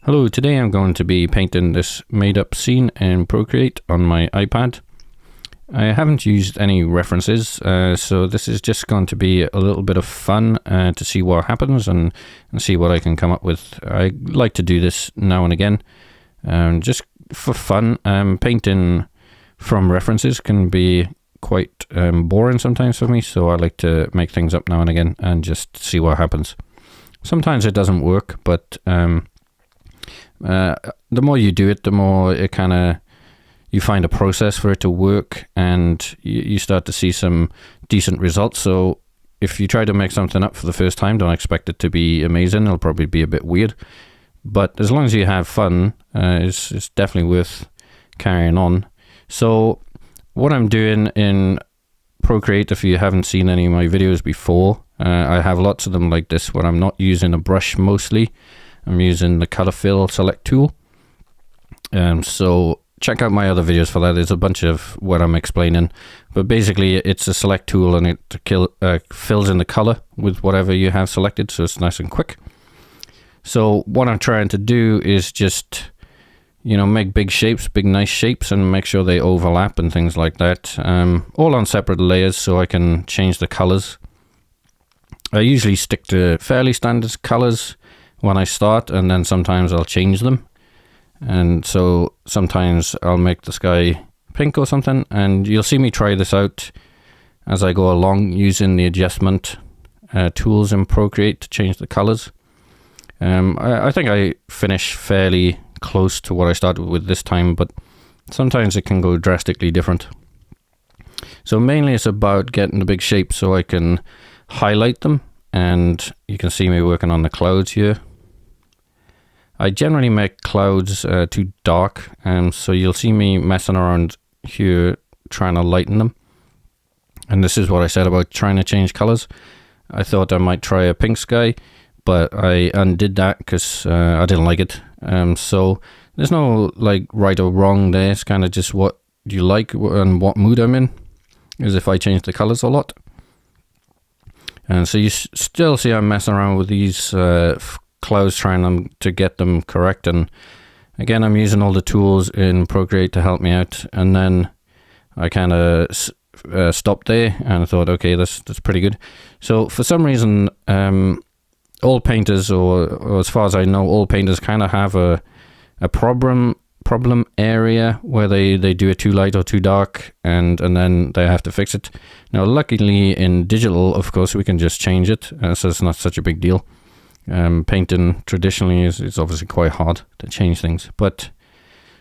Hello, today I'm going to be painting this made up scene in Procreate on my iPad. I haven't used any references, so this is just going to be a little bit of fun to see what happens and see what I can come up with. I like to do this now and again, just for fun. Painting from references can be quite boring sometimes for me, so I like to make things up now and again and just see what happens. Sometimes it doesn't work, but the more you do it, the more it you find a process for it to work, and you start to see some decent results. So if you try to make something up for the first time, don't expect it to be amazing. It'll probably be a bit weird, but as long as you have fun, it's definitely worth carrying on. So what I'm doing in Procreate, if you haven't seen any of my videos before, I have lots of them like this where I'm not using a brush mostly. I'm using the color fill select tool. So check out my other videos for that. There's a bunch of what I'm explaining, but basically it's a select tool and it fills in the color with whatever you have selected, so it's nice and quick. So what I'm trying to do is just, make big shapes, big nice shapes, and make sure they overlap and things like that, all on separate layers so I can change the colors. I usually stick to fairly standard colors when I start, and then sometimes I'll change them. And so sometimes I'll make the sky pink or something, and you'll see me try this out as I go along using the adjustment tools in Procreate to change the colors. I think I finish fairly close to what I started with this time, but sometimes it can go drastically different. So mainly it's about getting the big shapes so I can highlight them, and you can see me working on the clouds here. I generally make clouds too dark, so you'll see me messing around here trying to lighten them. And this is what I said about trying to change colors. I thought I might try a pink sky, but I undid that because I didn't like it. So there's no right or wrong there. It's kind of just what you like and what mood I'm in, is if I change the colors a lot. And so you still see I'm messing around with these clouds, trying to get them correct. And again, I'm using all the tools in Procreate to help me out. And then I kind of stopped there and I thought, okay, that's pretty good. So for some reason, all painters, or as far as I know, all painters kind of have a problem area where they do it too light or too dark, and then they have to fix it. Now luckily in digital, of course, we can just change it, so it's not such a big deal. Painting traditionally is obviously quite hard to change things, but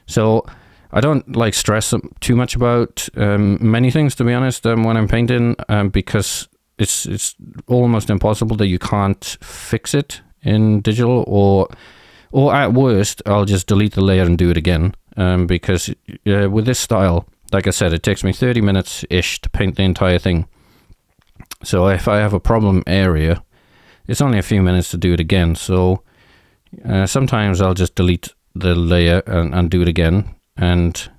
so I don't stress too much about many things, to be honest, when I'm painting, because it's almost impossible that you can't fix it in digital, or at worst, I'll just delete the layer and do it again, because with this style, like I said, it takes me 30 minutes-ish to paint the entire thing. So if I have a problem area, it's only a few minutes to do it again. So sometimes I'll just delete the layer and do it again. And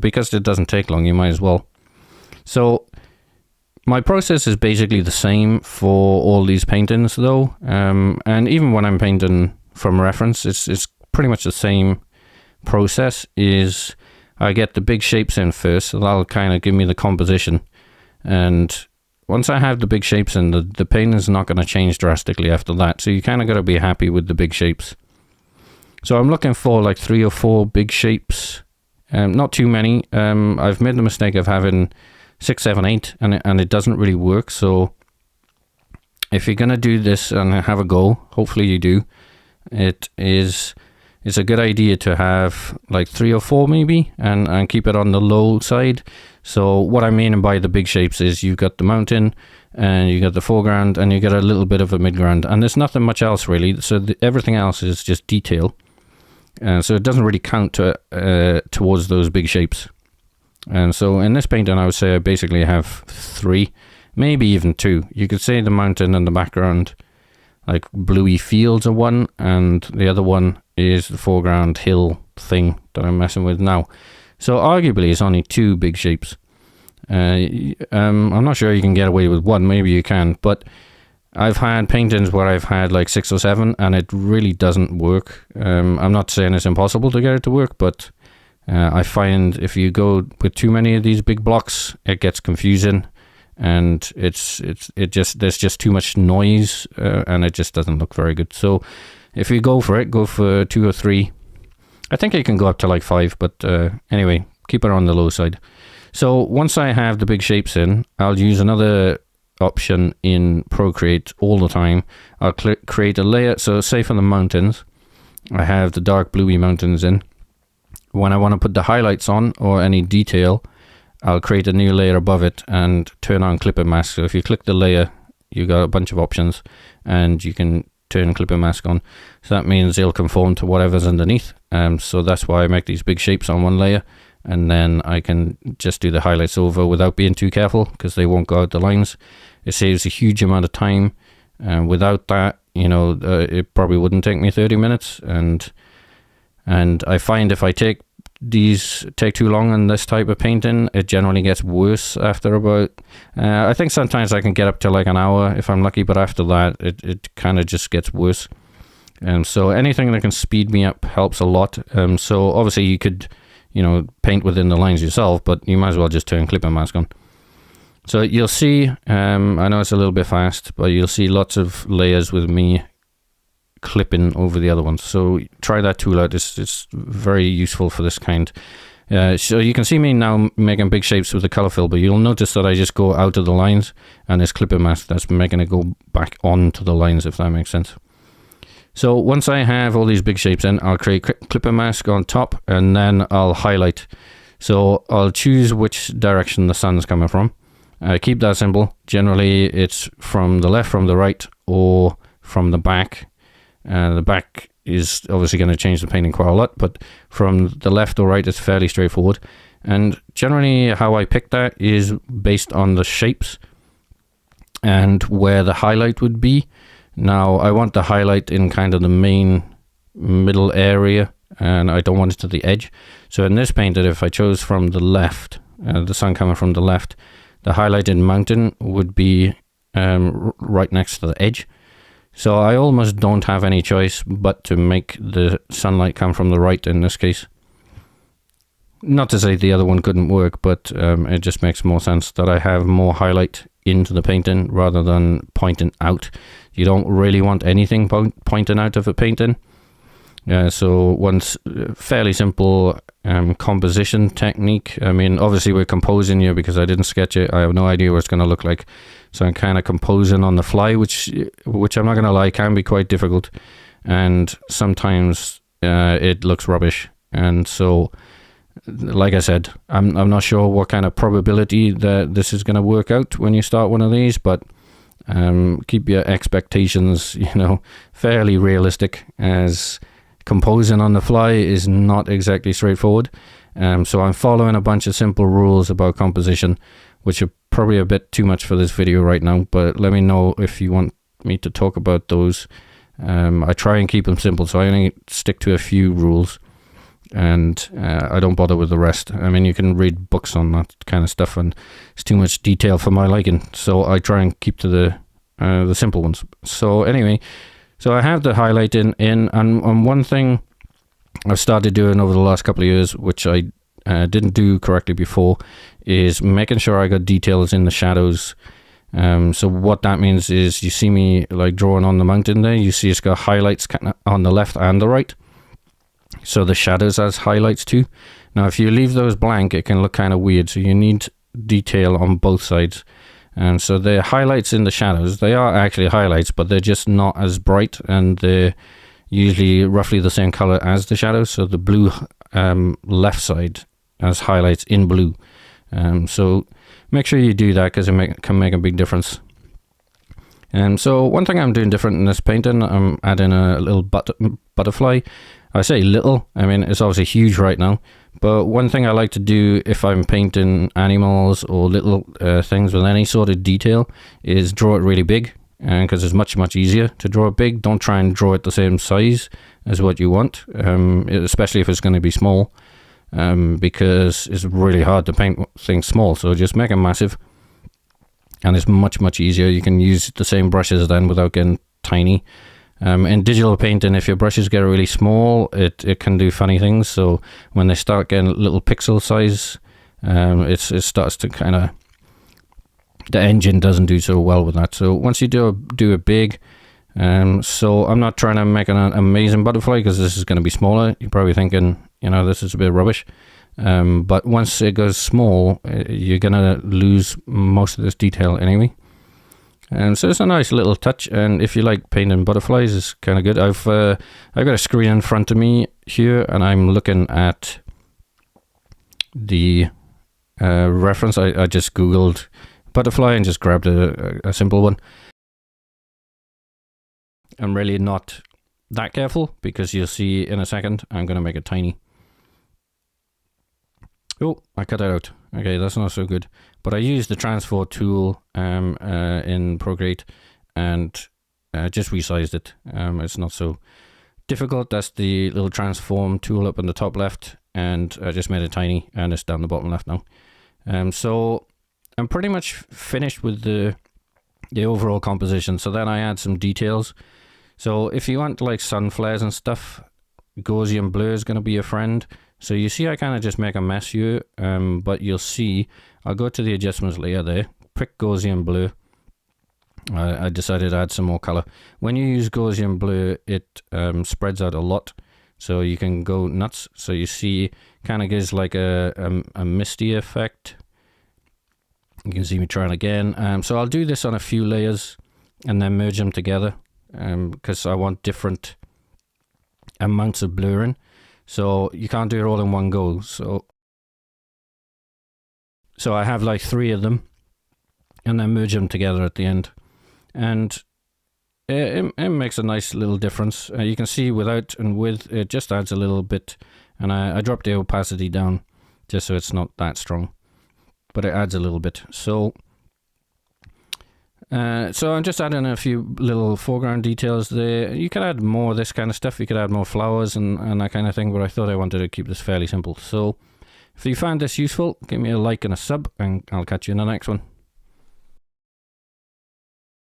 because it doesn't take long, you might as well. So my process is basically the same for all these paintings though. And even when I'm painting from reference, it's pretty much the same process. Is I get the big shapes in first, so that'll kind of give me the composition. And once I have the big shapes in, the painting is not going to change drastically after that. So you kind of got to be happy with the big shapes. So I'm looking for 3 or 4 big shapes, not too many. I've made the mistake of having 6, 7, 8, and it doesn't really work. So if you're going to do this and have a go, hopefully you do, it's a good idea to have 3 or 4 maybe, and keep it on the low side. So what I mean by the big shapes is you've got the mountain, and you got the foreground, and you get a little bit of a midground, and there's nothing much else really. So everything else is just detail, so it doesn't really count towards those big shapes. And so in this painting, I would say I basically have 3, maybe even 2. You could say the mountain and the background, bluey fields are one, and the other one is the foreground hill thing that I'm messing with now. So arguably it's only 2 big shapes. I'm not sure you can get away with 1, maybe you can, but I've had paintings where I've had like 6 or 7 and it really doesn't work. I'm not saying it's impossible to get it to work, but I find if you go with too many of these big blocks, it gets confusing, and there's just too much noise, and it just doesn't look very good. So if you go for it, go for 2 or 3. I think you can go up to like 5, but anyway, keep it on the low side. So once I have the big shapes in, I'll use another option in Procreate all the time. I'll create a layer. So say for the mountains, I have the dark bluey mountains in. When I want to put the highlights on or any detail, I'll create a new layer above it and turn on clipping mask. So if you click the layer, you got a bunch of options and you can turn clipping mask on. So that means it'll conform to whatever's underneath. So that's why I make these big shapes on one layer, and then I can just do the highlights over without being too careful because they won't go out the lines. It saves a huge amount of time. Without that, it probably wouldn't take me 30 minutes. And I find if I take too long on this type of painting, it generally gets worse after about, I think sometimes I can get up to like an hour if I'm lucky, but after that, it kind of just gets worse. So anything that can speed me up helps a lot. So obviously you could, paint within the lines yourself, but you might as well just turn clipping mask on. So you'll see, I know it's a little bit fast, but you'll see lots of layers with me clipping over the other ones. So try that tool out. It's very useful for this kind. So you can see me now making big shapes with the color fill, but you'll notice that I just go out of the lines and this clipping mask that's making it go back onto the lines, if that makes sense. So once I have all these big shapes in, I'll create clipping mask on top and then I'll highlight. So I'll choose which direction the sun's coming from. Keep that simple. Generally it's from the left, from the right, or from the back. The back is obviously going to change the painting quite a lot, but from the left or right it's fairly straightforward. And generally how I pick that is based on the shapes and where the highlight would be. Now I want the highlight in kind of the main middle area, and I don't want it to the edge. So in this painting, if I chose from the left, the sun coming from the left, the highlighted mountain would be right next to the edge. So I almost don't have any choice but to make the sunlight come from the right in this case. Not to say the other one couldn't work, but it just makes more sense that I have more highlight into the painting rather than pointing out. You don't really want anything pointing out of a painting. So once fairly simple composition technique. I mean, obviously we're composing here because I didn't sketch it. I have no idea what it's going to look like. So I'm kind of composing on the fly, which I'm not going to lie, can be quite difficult. And sometimes it looks rubbish. And so, like I said, I'm not sure what kind of probability that this is going to work out when you start one of these, but keep your expectations, fairly realistic, as composing on the fly is not exactly straightforward. So I'm following a bunch of simple rules about composition, which are probably a bit too much for this video right now, but let me know if you want me to talk about those. I try and keep them simple, so I only stick to a few rules, and I don't bother with the rest. I mean, you can read books on that kind of stuff, and it's too much detail for my liking, so I try and keep to the simple ones. So anyway, so I have the highlight in and one thing I've started doing over the last couple of years, which I didn't do correctly before, is making sure I got details in the shadows. So what that means is, you see me like drawing on the mountain there, you see it's got highlights on the left and the right. So the shadows has highlights too. Now if you leave those blank, it can look kind of weird, so you need detail on both sides. And so the highlights in the shadows, they are actually highlights, but they're just not as bright, and they're usually roughly the same color as the shadows. So the blue left side has highlights in blue. So make sure you do that, because it can make a big difference. And so one thing I'm doing different in this painting, I'm adding a little butterfly. I say little, I mean it's obviously huge right now, but one thing I like to do if I'm painting animals or little things with any sort of detail is draw it really big, because it's much easier to draw it big. Don't try and draw it the same size as what you want, especially if it's going to be small, because it's really hard to paint things small, so just make them massive. and it's much easier. You can use the same brushes then without getting tiny. In digital painting, if your brushes get really small, it can do funny things. So when they start getting little pixel size, it starts to kind of, the engine doesn't do so well with that. So once you do it big, so I'm not trying to make an amazing butterfly because this is going to be smaller. You're probably thinking, you know, this is a bit rubbish. But once it goes small, you're going to lose most of this detail anyway. So it's a nice little touch, and if you like painting butterflies, it's kind of good. I've got a screen in front of me here, and I'm looking at the reference. I just googled butterfly and just grabbed a simple one. I'm really not that careful because you'll see in a second I'm going to make it tiny. Oh, I cut it out. Okay, that's not so good. But I used the transfer tool in Procreate and just resized it. It's not so difficult. That's the little transform tool up in the top left, and I just made it tiny, and it's down the bottom left now. So I'm pretty much finished with the overall composition. So then I add some details. So if you want like sun flares and stuff, Gaussian blur is going to be your friend. So you see I kind of just make a mess here, but you'll see, I'll go to the adjustments layer there, pick Gaussian blur. I decided to add some more color. When you use Gaussian blur, it spreads out a lot, so you can go nuts. So you see, kind of gives like a misty effect. You can see me trying again. So I'll do this on a few layers and then merge them together, because I want different amounts of blurring. So you can't do it all in one go. So I have like 3 of them and then merge them together at the end. And it makes a nice little difference. You can see without and with, it just adds a little bit. And I dropped the opacity down just so it's not that strong. But it adds a little bit. So I'm just adding a few little foreground details there. You could add more of this kind of stuff. You could add more flowers and that kind of thing, but I thought I wanted to keep this fairly simple. So if you found this useful, give me a like and a sub, and I'll catch you in the next one.